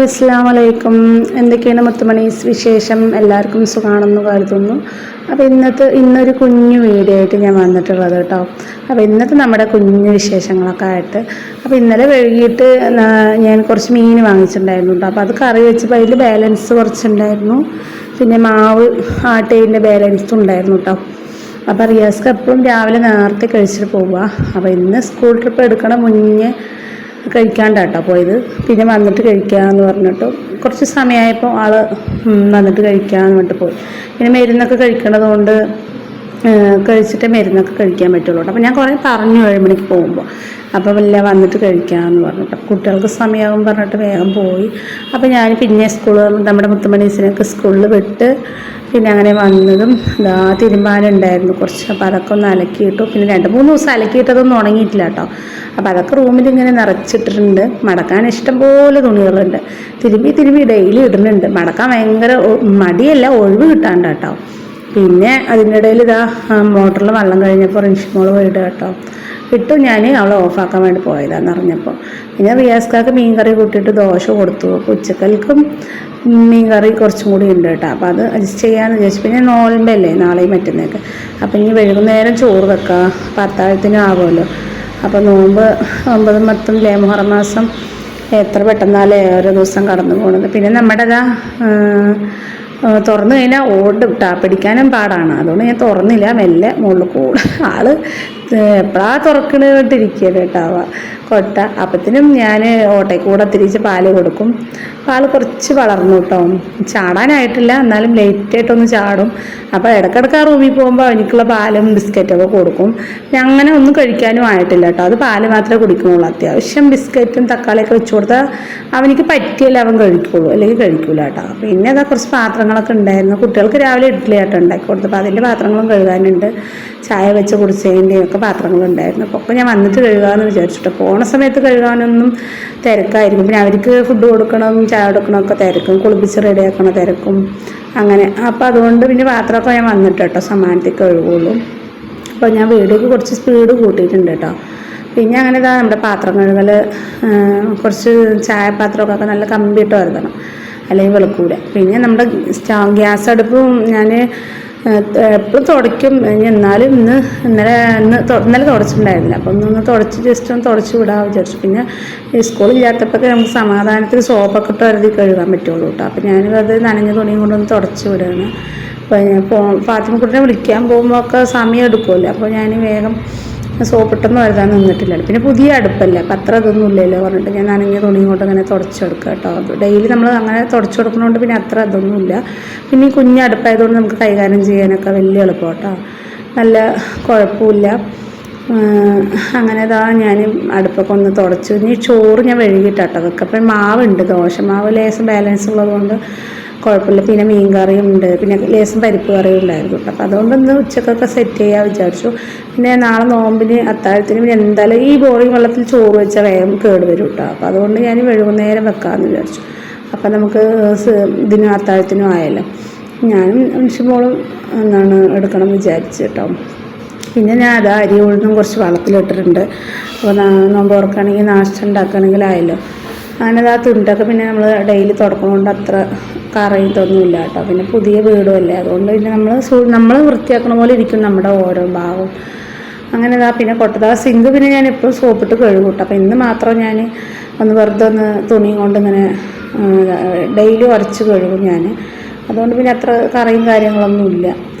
അസ്സലാമു അലൈക്കും. എന്തൊക്കെയാണ് മുത്തുമണീസ് വിശേഷം? എല്ലാവർക്കും സുഖമാണെന്ന് കരുതുന്നു. അപ്പോൾ ഇന്നൊരു കുഞ്ഞു വീഡിയോ ആയിട്ട് ഞാൻ വന്നിട്ടുള്ളത് കേട്ടോ. അപ്പോൾ ഇന്നത്തെ നമ്മുടെ കുഞ്ഞു വിശേഷങ്ങളൊക്കെ ആയിട്ട്, അപ്പോൾ ഇന്നലെ വൈകിട്ട് ഞാൻ കുറച്ച് മീൻ വാങ്ങിച്ചിട്ടുണ്ടായിരുന്നു കേട്ടോ. അപ്പോൾ അത് കറി വെച്ചപ്പോൾ അതിൽ ബാലൻസ് കുറച്ചുണ്ടായിരുന്നു, പിന്നെ മാവ് ആട്ടേൻ്റെ ബാലൻസും ഉണ്ടായിരുന്നു കേട്ടോ. അപ്പോൾ റിയാസ്ക്ക് എപ്പോഴും രാവിലെ നേരത്തെ കഴിച്ചിട്ട് പോവുക. അപ്പോൾ ഇന്ന് സ്കൂൾ ട്രിപ്പ് എടുക്കണ മുന്നേ കഴിക്കാണ്ടാട്ടോ പോയത്. പിന്നെ വന്നിട്ട് കഴിക്കാമെന്ന് പറഞ്ഞിട്ട് കുറച്ച് സമയമായപ്പോൾ ആൾ വന്നിട്ട് കഴിക്കാമെന്ന് പറഞ്ഞിട്ട് പോയി. പിന്നെ മരുന്നൊക്കെ കഴിക്കണതുകൊണ്ട് കഴിച്ചിട്ടേ മരുന്നൊക്കെ കഴിക്കാൻ പറ്റുള്ളൂ കേട്ടോ. അപ്പോൾ ഞാൻ കുറേ പറഞ്ഞു 7 മണിക്ക് പോകുമ്പോൾ, അപ്പോൾ വല്ല വന്നിട്ട് കഴിക്കാമെന്ന് പറഞ്ഞിട്ട് കുട്ടികൾക്ക് സമയമാകും പറഞ്ഞിട്ട് വേഗം പോയി. അപ്പോൾ ഞാൻ പിന്നെ നമ്മുടെ മുത്തുമണീസിനൊക്കെ സ്കൂളിൽ വിട്ട് പിന്നെ അങ്ങനെ വന്നതും തിരുമ്പാനുണ്ടായിരുന്നു കുറച്ച്. അപ്പോൾ അതൊക്കെ ഒന്ന് അലക്കിയിട്ടു. പിന്നെ 2-3 ദിവസം അലക്കിയിട്ടതൊന്നും ഉണങ്ങിയിട്ടില്ല കേട്ടോ. അപ്പോൾ അതൊക്കെ റൂമിൽ ഇങ്ങനെ നിറച്ചിട്ടിട്ടുണ്ട്. മടക്കാൻ ഇഷ്ടംപോലെ തുണികളുണ്ട്. തിരുമ്പി ഡെയിലി ഇടുന്നുണ്ട്. മടക്കാൻ ഭയങ്കര മടിയല്ല, ഒഴിവ് കിട്ടാണ്ട് കേട്ടോ. പിന്നെ അതിൻ്റെ ഇടയിൽ മോട്ടറിൽ വെള്ളം കഴിഞ്ഞപ്പോൾ റിൻഷിമോൾ പോയിട്ട് കേട്ടോ ഇട്ടു. ഞാൻ അവളെ ഓഫാക്കാൻ വേണ്ടി പോയതാന്ന് അറിഞ്ഞപ്പോൾ. പിന്നെ റിയാസ്ക്കാക്ക് മീൻകറി കൂട്ടിയിട്ട് ദോശ കൊടുത്തു. അപ്പോൾ ഉച്ചക്കൽക്കും മീൻകറി കുറച്ചും കൂടി ഉണ്ട് കേട്ടോ. അപ്പോൾ അത് അഡ്ജസ്റ്റ് ചെയ്യാമെന്ന് വിചാരിച്ചു. പിന്നെ നോൽമ്പല്ലേ നാളെയും മറ്റന്നേക്ക്. അപ്പോൾ ഇനി വൈകുന്നേരം ചോറ് വെക്കാം, അത്താഴത്തിനും ആവുമല്ലോ. അപ്പോൾ നോമ്പ് 9, 10 മുഹറം മാസം എത്ര പെട്ടെന്നാലേ ഓരോ ദിവസം കടന്നു പോകുന്നത്. പിന്നെ നമ്മുടെ തുറന്നു കഴിഞ്ഞാൽ ഓടും കേട്ടോ, പിടിക്കാനും പാടാണ്. അതുകൊണ്ട് ഞാൻ തുറന്നില്ല, മെല്ലെ മുകളിൽ കൂടെ ആൾ എപ്പോഴാണ് തുറക്കണിട്ടിരിക്കുക കേട്ടോ കൊട്ട. അപ്പത്തിനും ഞാൻ ഓട്ടയിൽ കൂടെ തിരിച്ച് പാല് കൊടുക്കും. പാൽ കുറച്ച് വളർന്നു കേട്ടോ, ചാടാനായിട്ടില്ല, എന്നാലും ലേറ്റായിട്ടൊന്ന് ചാടും. അപ്പോൾ ഇടയ്ക്കിടയ്ക്ക് ആ റൂമിൽ പോകുമ്പോൾ അവനിക്കുള്ള പാലും ബിസ്ക്കറ്റൊക്കെ കൊടുക്കും. അങ്ങനെ ഒന്നും കഴിക്കാനും ആയിട്ടില്ല കേട്ടോ. അത് പാല് മാത്രമേ കുടിക്കുള്ളൂ. അത്യാവശ്യം ബിസ്ക്കറ്റും തക്കാളിയൊക്കെ വെച്ച് കൊടുത്താൽ അവനിക്ക് പറ്റിയല്ലേ അവൻ കഴിക്കുള്ളൂ, അല്ലെങ്കിൽ കഴിക്കൂല കേട്ടോ. പിന്നെ അതാ കുറച്ച് പാത്രങ്ങളൊക്കെ ഉണ്ടായിരുന്നു. കുട്ടികൾക്ക് രാവിലെ ഇഡ്ഡലി ആയിട്ട് ഉണ്ടാക്കി കൊടുത്തപ്പോൾ അതിൻ്റെ പാത്രങ്ങളും കഴുകാനുണ്ട്. ചായ വെച്ച് കുടിച്ചതിൻ്റെയും ഒക്കെ പാത്രങ്ങളുണ്ടായിരുന്നു. അപ്പോൾ ഒക്കെ ഞാൻ വന്നിട്ട് കഴുകാമെന്ന് വിചാരിച്ചിട്ട്. പോണ സമയത്ത് കഴുകാനൊന്നും തിരക്കായിരിക്കും. പിന്നെ അവർക്ക് ഫുഡ് കൊടുക്കണം, ചായ കൊടുക്കണമൊക്കെ തിരക്കും, കുളിപ്പിച്ച് റെഡിയാക്കണ തിരക്കും അങ്ങനെ. അപ്പോൾ അതുകൊണ്ട് പിന്നെ പാത്രമൊക്കെ ഞാൻ വന്നിട്ട് കേട്ടോ സമാനത്തിൽ കഴുകുള്ളൂ. അപ്പോൾ ഞാൻ വീഡിയോക്ക് കുറച്ച് സ്പീഡ് കൂട്ടിയിട്ടുണ്ട് കേട്ടോ. പിന്നെ അങ്ങനെ നമ്മുടെ പാത്രം കഴുകൽ, കുറച്ച് ചായപാത്രമൊക്കെ നല്ല കമ്പിയിട്ട് വരുത്തണം, അല്ലെങ്കിൽ വെളുക്കൂല. പിന്നെ നമ്മുടെ ഗ്യാസ് അടുപ്പും ഞാൻ എപ്പോഴും തുടയ്ക്കും. എന്നാലും ഇന്നലെ തുടച്ചിട്ടുണ്ടായിരുന്നില്ല. അപ്പോൾ ഒന്ന് തുടച്ച് ജസ്റ്റ് ഒന്ന് തുടച്ച് വിടാമെന്ന് വിചാരിച്ചു. പിന്നെ സ്കൂളില്ലാത്തപ്പോഴൊക്കെ നമുക്ക് സമാധാനത്തിൽ സോപ്പൊക്കെ ഇട്ട് വരുതി കഴുകാൻ പറ്റുള്ളൂ കേട്ടോ. അപ്പോൾ ഞാനത് നനഞ്ഞ തുണിയും കൊണ്ടൊന്ന് തുടച്ച് വിടുകയാണ്. അപ്പോൾ ഫാത്തിമക്കുട്ടിനെ വിളിക്കാൻ പോകുമ്പോൾ ഒക്കെ സമയം എടുക്കുമല്ലോ. അപ്പോൾ ഞാൻ വേഗം സോപ്പിട്ടൊന്നും വരുതാൻ നിന്നിട്ടില്ല. പിന്നെ പുതിയ അടുപ്പല്ലേ, അപ്പം അത്ര ഇതൊന്നും ഇല്ലല്ലോ പറഞ്ഞിട്ട് ഞാൻ നനഞ്ഞ തുണിയും കൊണ്ട് അങ്ങനെ തുടച്ചെടുക്കുക കേട്ടോ. ഡെയിലി നമ്മൾ അങ്ങനെ തുടച്ചു കൊടുക്കുന്നതുകൊണ്ട് പിന്നെ അത്ര ഇതൊന്നുമില്ല. പിന്നെ ഈ കുഞ്ഞടുപ്പായതുകൊണ്ട് നമുക്ക് കൈകാര്യം ചെയ്യാനൊക്കെ വലിയ എളുപ്പം കേട്ടോ, നല്ല കുഴപ്പമില്ല. അങ്ങനെ ഞാൻ അടുപ്പൊക്കെ ഒന്ന് തുടച്ചു. ഇനി ചോറ് ഞാൻ വഴുകിയിട്ടാട്ടോ വെക്കുക. അപ്പം മാവുണ്ട്, ദോശമാവ് ലേശം ബാലൻസ് ഉള്ളതുകൊണ്ട് കുഴപ്പമില്ല. പിന്നെ മീൻ കറിയും ഉണ്ട്, പിന്നെ ലേശം പരിപ്പ് കറിയും ഉണ്ടായിരുന്നു. അപ്പോൾ അതുകൊണ്ടൊന്ന് ഉച്ചക്കൊക്കെ സെറ്റ് ചെയ്യാൻ വിചാരിച്ചു. പിന്നെ നാളെ നോമ്പിന് അത്താഴത്തിന് പിന്നെ എന്തായാലും ഈ ബോറിംഗ് വെള്ളത്തിൽ ചോറ് വെച്ചാൽ വേഗം കേടുവരും കേട്ടോ. അപ്പോൾ അതുകൊണ്ട് ഞാൻ വൈകുന്നേരം വെക്കാമെന്ന് വിചാരിച്ചു. അപ്പോൾ നമുക്ക് ഇതിനും അത്താഴത്തിനും ആയല്ലോ. ഞാനും നിമിഷമോളും എടുക്കണം എന്ന് വിചാരിച്ചു കേട്ടോ. പിന്നെ ഞാൻ അരി ഉഴുന്നും കുറച്ച് വെള്ളത്തിലിട്ടിട്ടുണ്ട്. അപ്പോൾ നോമ്പ് തുറക്കുകയാണെങ്കിൽ നാശം ഉണ്ടാക്കുകയാണെങ്കിലായല്ലോ. അങ്ങനെ തുണ്ടൊക്കെ പിന്നെ നമ്മൾ ഡെയിലി തുടക്കണോണ്ട് അത്ര കറയിട്ടൊന്നുമില്ല കേട്ടോ. പിന്നെ പുതിയ വീടുമല്ലേ, അതുകൊണ്ട് പിന്നെ നമ്മൾ വൃത്തിയാക്കണ പോലെ ഇരിക്കും നമ്മുടെ ഓരോ ഭാഗവും. അങ്ങനെ പിന്നെ സിങ്ക് പിന്നെ ഞാൻ എപ്പോഴും സോപ്പിട്ട് കഴുകും കേട്ടോ. അപ്പോൾ ഇന്ന് മാത്രം ഞാൻ വെറുതെ തുണിയും കൊണ്ട് ഇങ്ങനെ ഡെയിലി ഉരച്ച് കഴുകും ഞാൻ. അതുകൊണ്ട് പിന്നെ അത്ര കറിയും കാര്യങ്ങളൊന്നുമില്ല.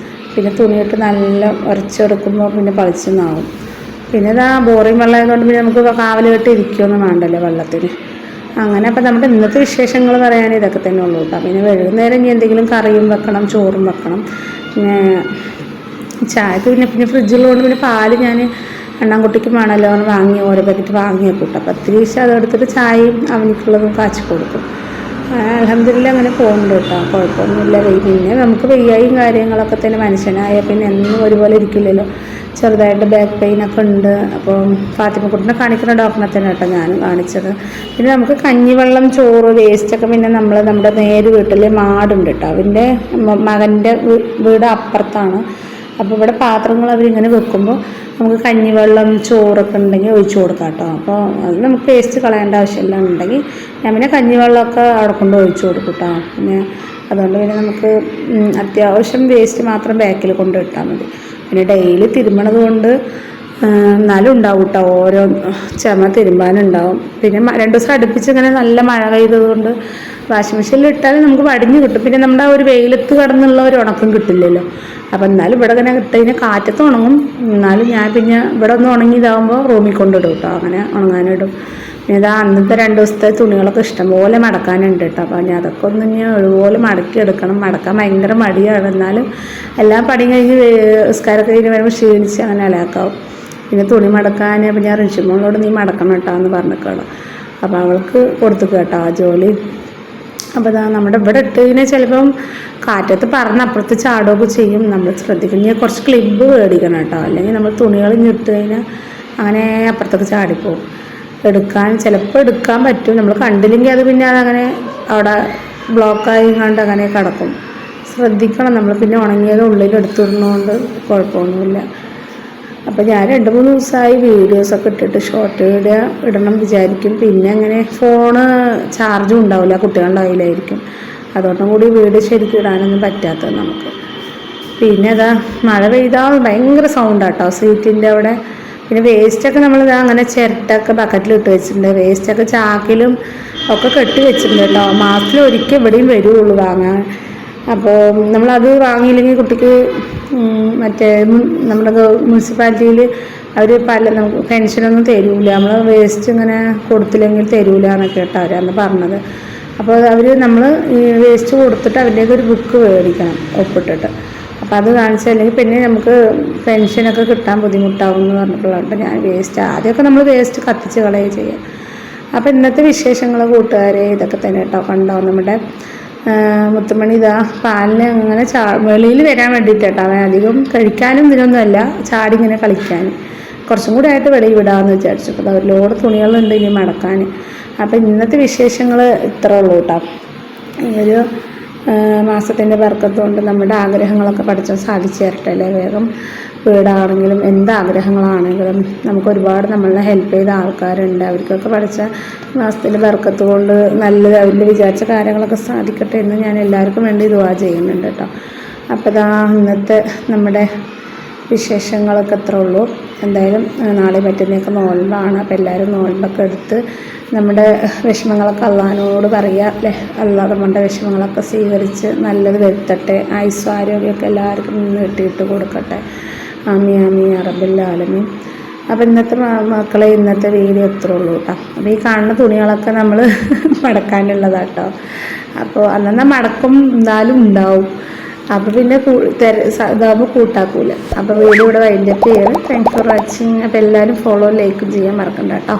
പിന്നെ തുണിയിട്ട് നല്ല ഉരച്ചെടുക്കുമ്പോൾ പിന്നെ പളിച്ചെന്നാവും. പിന്നെ ബോറിങ് വെള്ളമായതുകൊണ്ട് പിന്നെ നമുക്ക് കാവൽ കെട്ടി ഇരിക്കുകയൊന്നും വേണ്ടല്ലോ വെള്ളത്തിന്. അങ്ങനെ. അപ്പോൾ നമ്മുടെ ഇന്നത്തെ വിശേഷങ്ങൾ പറയാൻ ഇതൊക്കെ തന്നെ ഉള്ളൂ കേട്ടോ. പിന്നെ വൈകുന്നേരം ഇനി എന്തെങ്കിലും കറിയും വെക്കണം, ചോറും വെക്കണം. പിന്നെ ചായക്ക് പിന്നെ ഫ്രിഡ്ജിലുകൊണ്ട് പിന്നെ പാല് ഞാൻ അണ്ണാൻകുട്ടിക്ക് വേണമല്ലോ വാങ്ങി ഓരോ പാക്കറ്റ് വാങ്ങി വെക്കും. അപ്പോൾ 10 ദിവസം അതെടുത്തിട്ട് ചായയും അവനിക്കുള്ളതും കാച്ചി കൊടുക്കും. അൽഹംദുലില്ലാ അങ്ങനെ പോകുന്നുണ്ട് കേട്ടോ, കുഴപ്പമൊന്നുമില്ല. പിന്നെ നമുക്ക് വയ്യായും കാര്യങ്ങളൊക്കെ തന്നെ മനുഷ്യനായ പിന്നെ എന്നും ഒരുപോലെ ഇരിക്കില്ലല്ലോ. ചെറുതായിട്ട് ബാക്ക് പെയിനൊക്കെ ഉണ്ട്. അപ്പോൾ ഫാത്തിമക്കുട്ടിനെ കാണിക്കുന്ന ഡോക്ടറിനെ തന്നെ കേട്ടോ ഞാൻ കാണിച്ചത്. പിന്നെ നമുക്ക് കഞ്ഞിവെള്ളം, ചോറ്, വേസ്റ്റൊക്കെ പിന്നെ നമ്മുടെ നേര് വീട്ടിൽ മാടുണ്ട് കേട്ടോ. അവൻ്റെ മകൻ്റെ വീട് അപ്പുറത്താണ്. അപ്പോൾ ഇവിടെ പാത്രങ്ങൾ അവരിങ്ങനെ വെക്കുമ്പോൾ നമുക്ക് കഞ്ഞിവെള്ളം ചോറൊക്കെ ഉണ്ടെങ്കിൽ ഒഴിച്ചു കൊടുക്കാം കേട്ടോ. അപ്പോൾ അത് നമുക്ക് വേസ്റ്റ് കളയേണ്ട ആവശ്യമില്ല. ഉണ്ടെങ്കിൽ ഞാൻ പിന്നെ കഞ്ഞിവെള്ളമൊക്കെ അവിടെ കൊണ്ട് ഒഴിച്ചു കൊടുക്കും കേട്ടോ. പിന്നെ അതുകൊണ്ട് പിന്നെ നമുക്ക് അത്യാവശ്യം വേസ്റ്റ് മാത്രം ബാക്കിൽ കൊണ്ട് ഇട്ടാൽ മതി. പിന്നെ ഡെയിലി തിരുമ്മണത് കൊണ്ട് എന്നാലും ഉണ്ടാവും കേട്ടോ, ഓരോ ചുമ തിരുമ്പാനുണ്ടാവും. പിന്നെ 2 ദിവസം അടുപ്പിച്ച് ഇങ്ങനെ നല്ല മഴ പെയ്തത് കൊണ്ട് വാഷിംഗ് മെഷീനിൽ ഇട്ടാൽ നമുക്ക് വടിഞ്ഞ് കിട്ടും. പിന്നെ നമ്മുടെ ആ ഒരു വെയിലത്ത് കിടന്നുള്ള ഒരു ഉണക്കം കിട്ടില്ലല്ലോ. അപ്പം എന്നാലും ഇവിടെ ഇങ്ങനെ ഇട്ടതിന് കാറ്റത്ത് ഉണങ്ങും. എന്നാലും ഞാൻ പിന്നെ ഇവിടെ ഒന്ന് ഉണങ്ങിയതാകുമ്പോൾ റൂമിൽ കൊണ്ടിടും കേട്ടോ, അങ്ങനെ ഉണങ്ങാനിടും. പിന്നെ ഇതാ അന്നത്തെ 2 ദിവസത്തെ തുണികളൊക്കെ ഇഷ്ടംപോലെ മടക്കാനുണ്ട് കേട്ടോ. അപ്പോൾ ഞാൻ അതൊക്കെ ഒന്ന് ഇനി ഒരുപോലെ മടക്കി എടുക്കണം. മടക്കാൻ ഭയങ്കര മടിയാണ്. എന്നാലും എല്ലാ പണിയും കഴിഞ്ഞ് നിസ്കാരമൊക്കെ കഴിഞ്ഞ് വരുമ്പോൾ ക്ഷീണിച്ച് അങ്ങനെ അലാക്കാവും. പിന്നെ തുണി മടക്കാൻ അപ്പം ഞാൻ റിഷിമോളോട് നീ മടക്കണം കേട്ടോ എന്ന് പറഞ്ഞിരിക്കണം. അപ്പോൾ അവൾക്ക് കൊടുത്തു കേട്ടോ ആ ജോലി. അപ്പോൾ ഇതാ നമ്മുടെ ഇവിടെ ഇട്ട് കഴിഞ്ഞാൽ ചിലപ്പം കാറ്റത്ത് പറന്ന് അപ്പുറത്ത് ചാടുകയൊക്കെ ചെയ്യും. നമ്മൾ ശ്രദ്ധിക്കണം. ഇനി കുറച്ച് ക്ലിപ്പ് മേടിക്കണം കേട്ടോ, അല്ലെങ്കിൽ നമ്മൾ തുണികൾ ഇട്ട് കഴിഞ്ഞാൽ അങ്ങനെ അപ്പുറത്തൊക്കെ ചാടിപ്പോവും. ചിലപ്പോൾ എടുക്കാൻ പറ്റും. നമ്മൾ കണ്ടില്ലെങ്കിൽ അത് പിന്നെ അതങ്ങനെ അവിടെ ബ്ലോക്കായി കണ്ട് അങ്ങനെ കിടക്കും. ശ്രദ്ധിക്കണം നമ്മൾ. പിന്നെ ഉണങ്ങിയത് ഉള്ളിൽ എടുത്തിടുന്നതുകൊണ്ട് കുഴപ്പമൊന്നുമില്ല. അപ്പോൾ ഞാൻ 2-3 ദിവസമായി വീഡിയോസൊക്കെ ഇട്ടിട്ട് ഷോർട്ട് വീഡിയോ ഇടണം വിചാരിക്കും. പിന്നെ അങ്ങനെ ഫോണ് ചാർജും ഉണ്ടാവില്ല, കുട്ടികളുടെ കയ്യിലായിരിക്കും. അതുകൊണ്ടും കൂടി വീഡിയോ ശരിക്കും ഇടാനൊന്നും പറ്റാത്തത് നമുക്ക്. പിന്നെ അതാ മഴ പെയ്താൽ ഭയങ്കര സൗണ്ടാട്ടോ സീറ്റിൻ്റെ അവിടെ. പിന്നെ വേസ്റ്റൊക്കെ നമ്മളിതാ അങ്ങനെ ചിരട്ടൊക്കെ ബക്കറ്റിലിട്ട് വെച്ചിട്ടുണ്ട്. വേസ്റ്റൊക്കെ ചാക്കിലും ഒക്കെ കെട്ടി വെച്ചിട്ടുണ്ട് കേട്ടോ. മാസത്തിൽ ഒരിക്കൽ ഇവിടെയും വരുള്ളൂ വാങ്ങാൻ. അപ്പോൾ നമ്മളത് വാങ്ങിയില്ലെങ്കിൽ കുട്ടിക്ക് മറ്റേ നമ്മുടെ മുനിസിപ്പാലിറ്റിയിൽ അവർ നമുക്ക് പെൻഷനൊന്നും തരൂല, നമ്മൾ വേസ്റ്റ് ഇങ്ങനെ കൊടുത്തില്ലെങ്കിൽ തരൂല എന്നൊക്കെ കേട്ടോ അവരന്ന് പറഞ്ഞത്. അപ്പോൾ നമ്മൾ ഈ വേസ്റ്റ് കൊടുത്തിട്ട് അവരുടേത് ഒരു ബുക്ക് മേടിക്കണം ഒപ്പിട്ടിട്ട്. അപ്പോൾ അത് കാണിച്ചല്ലെങ്കിൽ പിന്നെ നമുക്ക് പെൻഷനൊക്കെ കിട്ടാൻ ബുദ്ധിമുട്ടാവും എന്ന് പറഞ്ഞപ്പോഴാണ് ഞാൻ ആദ്യമൊക്കെ നമ്മൾ വേസ്റ്റ് കത്തിച്ച് കളയുക ചെയ്യുക. അപ്പോൾ ഇന്നത്തെ വിശേഷങ്ങൾ കൂട്ടുകാരെ ഇതൊക്കെ തന്നെ കേട്ടോ. കണ്ടോ നമ്മുടെ മുത്തുമണി ഇതാ പാലിന് അങ്ങനെ വെളിയിൽ വരാൻ വേണ്ടിയിട്ടാട്ടോ. അവൻ അധികം കഴിക്കാനും ഇതിനൊന്നുമല്ല, ചാടി ഇങ്ങനെ കളിക്കാനും. കുറച്ചും കൂടി ആയിട്ട് വെളിയിൽ വിടാമെന്ന് വിചാരിച്ചു. അപ്പോൾ ഒരു ലോഡ് തുണികളുണ്ട് ഇനി മടക്കാൻ. അപ്പോൾ ഇന്നത്തെ വിശേഷങ്ങൾ ഇത്ര ഉള്ളൂ കേട്ടോ. ഈ ഒരു മാസത്തിൻ്റെ ബർക്കത്ത് കൊണ്ട് നമ്മുടെ ആഗ്രഹങ്ങളൊക്കെ പഠിച്ചാൽ സാധിച്ചു തരട്ടെ അല്ലേ. വേഗം വീടാണെങ്കിലും എന്താഗ്രഹങ്ങളാണെങ്കിലും നമുക്ക് ഒരുപാട് നമ്മളെ ഹെൽപ്പ് ചെയ്ത ആൾക്കാരുണ്ട്. അവർക്കൊക്കെ പഠിച്ച മാസത്തിൻ്റെ ബർക്കത്ത് കൊണ്ട് നല്ലത് അവരുടെ വിചാരിച്ച കാര്യങ്ങളൊക്കെ സാധിക്കട്ടെ എന്ന് ഞാൻ എല്ലാവർക്കും വേണ്ടി ദുആ ചെയ്യുന്നുണ്ട് കേട്ടോ. അപ്പോൾ ഇതാ ഇന്നത്തെ നമ്മുടെ വിശേഷങ്ങളൊക്കെ അത്ര ഉള്ളൂ. എന്തായാലും നാളെ പറ്റുന്നതൊക്കെ നോൽമ്പാണ്. അപ്പോൾ എല്ലാവരും നോൽമ്പൊക്കെ എടുത്ത് നമ്മുടെ വിഷമങ്ങളൊക്കെ അള്ളാഹിനോട് പറയുക അല്ലേ. അള്ളാഹ് നമ്മുടെ വിഷമങ്ങളൊക്കെ സ്വീകരിച്ച് നല്ലത് വരുത്തട്ടെ. ആയുസ്സും ആരോഗ്യമൊക്കെ എല്ലാവർക്കും നീട്ടിയിട്ട് കൊടുക്കട്ടെ. ആമീൻ ആമീൻ യാ റബ്ബൽ ആലമീൻ. അപ്പോൾ ഇന്നത്തെ മക്കളെ ഇന്നത്തെ വീഡിയോ എത്ര ഉള്ളൂ കേട്ടോ. അപ്പോൾ ഈ കാണുന്ന തുണികളൊക്കെ നമ്മൾ മടക്കാനുള്ളതാട്ടോ. അപ്പോൾ അന്നന്ന് മടക്കും എന്നാലും ഉണ്ടാവും. അപ്പോൾ പിന്നെ ഇതാകുമ്പോൾ കൂട്ടാക്കൂല. അപ്പോൾ വീഡിയോ ഇവിടെ വൈൻഡപ്പ് ചെയ്യണം. Thanks for watching. അപ്പോൾ എല്ലാവരും ഫോളോ ലൈക്കും ചെയ്യാൻ മറക്കണ്ട കേട്ടോ.